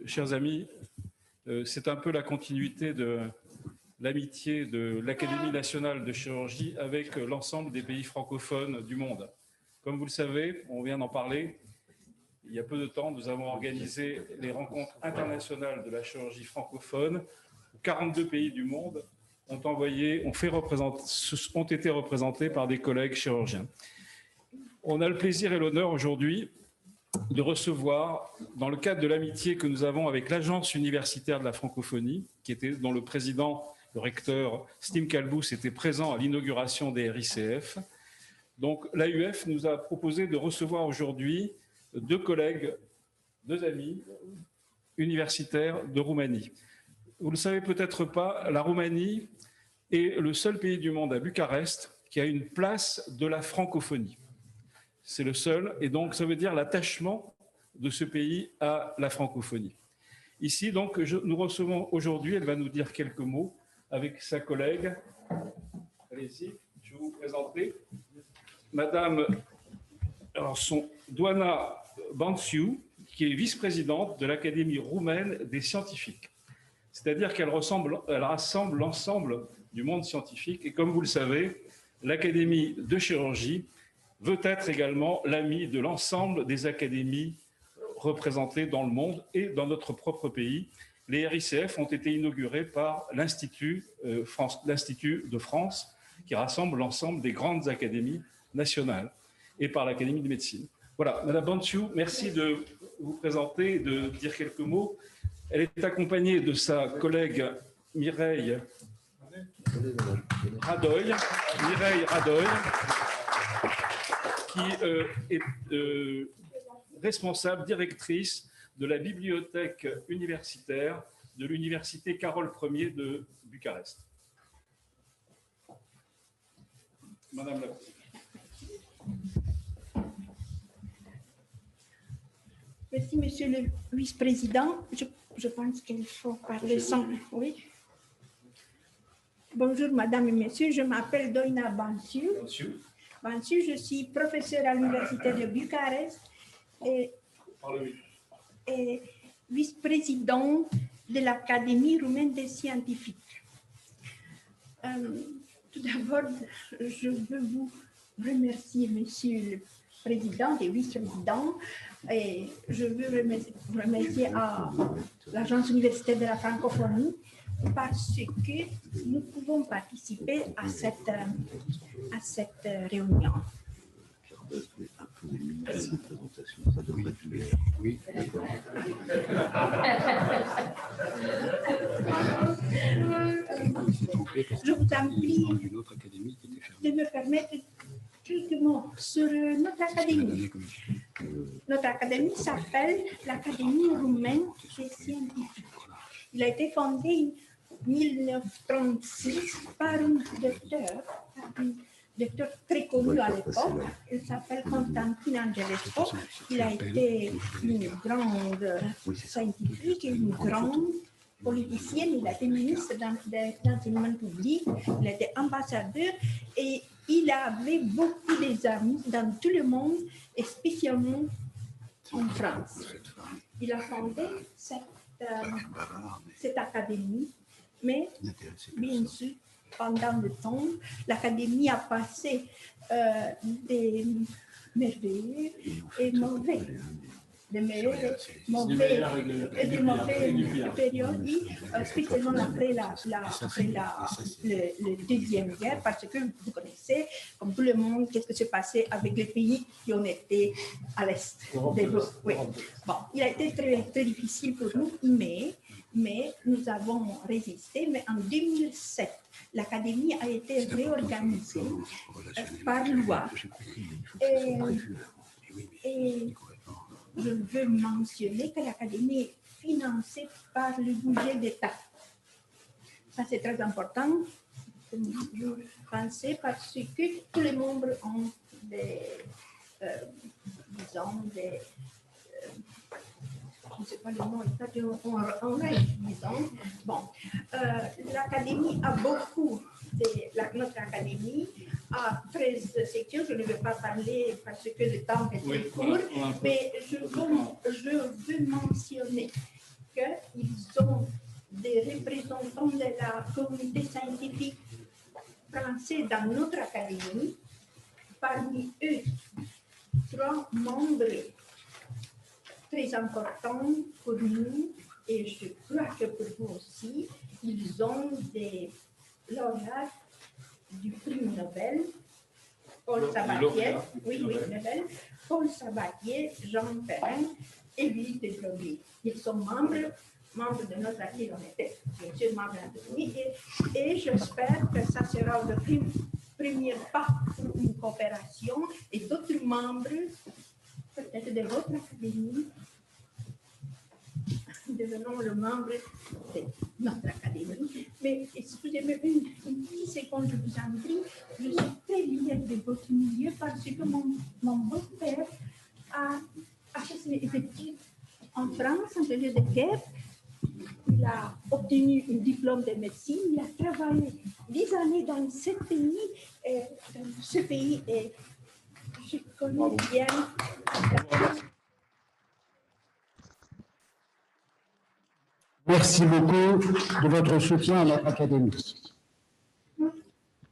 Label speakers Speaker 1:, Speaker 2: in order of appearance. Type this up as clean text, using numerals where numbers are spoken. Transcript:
Speaker 1: chers amis, c'est un peu la continuité de l'amitié de l'Académie nationale de chirurgie avec l'ensemble des pays francophones du monde. Comme vous le savez, on vient d'en parler, il y a peu de temps, nous avons organisé les rencontres internationales de la chirurgie francophone. 42 pays du monde ont été représentés par des collègues chirurgiens. On a le plaisir et l'honneur aujourd'hui de recevoir, dans le cadre de l'amitié que nous avons avec l'Agence universitaire de la francophonie, dont le président, le recteur Stim Kalbous était présent à l'inauguration des RICF. Donc l'AUF nous a proposé de recevoir aujourd'hui deux collègues, deux amis universitaires de Roumanie. Vous ne le savez peut-être pas, la Roumanie est le seul pays du monde à Bucarest qui a une place de la francophonie. C'est le seul, et donc ça veut dire l'attachement de ce pays à la francophonie. Ici, donc, nous recevons aujourd'hui, elle va nous dire quelques mots avec sa collègue. Allez-y, je vais vous présenter. Madame Doana Banciu, qui est vice-présidente de l'Académie roumaine des scientifiques. C'est-à-dire qu'elle rassemble l'ensemble du monde scientifique. Et comme vous le savez, l'Académie de chirurgie veut être également l'amie de l'ensemble des académies représentées dans le monde et dans notre propre pays. Les RICF ont été inaugurés par l'Institut de France, qui rassemble l'ensemble des grandes académies nationales, et par l'Académie de médecine. Voilà, Madame Banciu, merci de vous présenter et de dire quelques mots. Elle est accompagnée de sa collègue Mireille Radoy, qui est responsable, directrice de la bibliothèque universitaire de l'université Carole Ier de Bucarest. Madame la Présidente.
Speaker 2: Merci, Monsieur le Vice-président. Je pense qu'il faut parler sans... Oui. Bonjour, Madame et Messieurs. Je m'appelle Doina Banciu. Banciu, je suis professeure à l'université de Bucarest et vice-présidente de l'Académie roumaine des scientifiques. Tout d'abord, je veux vous remercier, Monsieur le Président et Vice-président, et je veux remercier à l'Agence universitaire de la francophonie parce que nous pouvons participer à cette réunion.
Speaker 3: Oui, d'accord.
Speaker 2: Je vous en prie de me permettre quelques mots sur notre académie. Notre académie s'appelle l'Académie roumaine des scientifiques. Il a été fondé en 1936 par un docteur très connu à l'époque. Il s'appelle Constantin Angelescu. Il a été une grande scientifique et une grande politicienne. Il a été ministre de l'enseignement public. Il a été ambassadeur et il avait beaucoup d'amis dans tout le monde, et spécialement en France. Il a fondé cette académie, mais bien sûr, pendant le temps, l'académie a passé des merveilleux et mauvais. Des meilleures et des mauvaises périodes, spécialement après la Deuxième Guerre, parce que vous connaissez, comme tout le monde, qu'est-ce qui s'est passé avec les pays qui ont été à l'Est de l'Europe. Oui. Bon, il a été très, très difficile pour nous, mais nous avons résisté. Mais en 2007, l'Académie a été réorganisée par loi. Et je veux mentionner que l'Académie est financée par le budget d'État. Ça, c'est très important. Je pensais parce que tous les membres ont je ne sais pas le nom exact, en règle, disons. Bon, l'Académie a beaucoup, notre Académie a 13 sections, je ne vais pas parler parce que le temps est très court, mais je veux mentionner qu'ils sont des représentants de la communauté scientifique française dans notre académie. Parmi eux, 3 membres très importants pour nous, et je crois que pour vous aussi, ils ont des lauréats du prix Nobel, Paul Sabatier, Nobel, Paul Sabatier, Jean Perrin et Louis de Broglie. Ils sont membres de notre académie, on était bien sûr membres de l'académie, et j'espère que ça sera le premier pas pour une coopération et d'autres membres, peut-être de votre académie, devenons le membre de notre académie. Mais excusez-moi une petite seconde, je vous en prie. Je suis très liée de votre milieu parce que mon beau-père a fait ses études en France, en période de guerre. Il a obtenu un diplôme de médecine. Il a travaillé 10 années dans ce pays. Et je connais bien.
Speaker 3: Merci beaucoup de votre soutien à notre académie.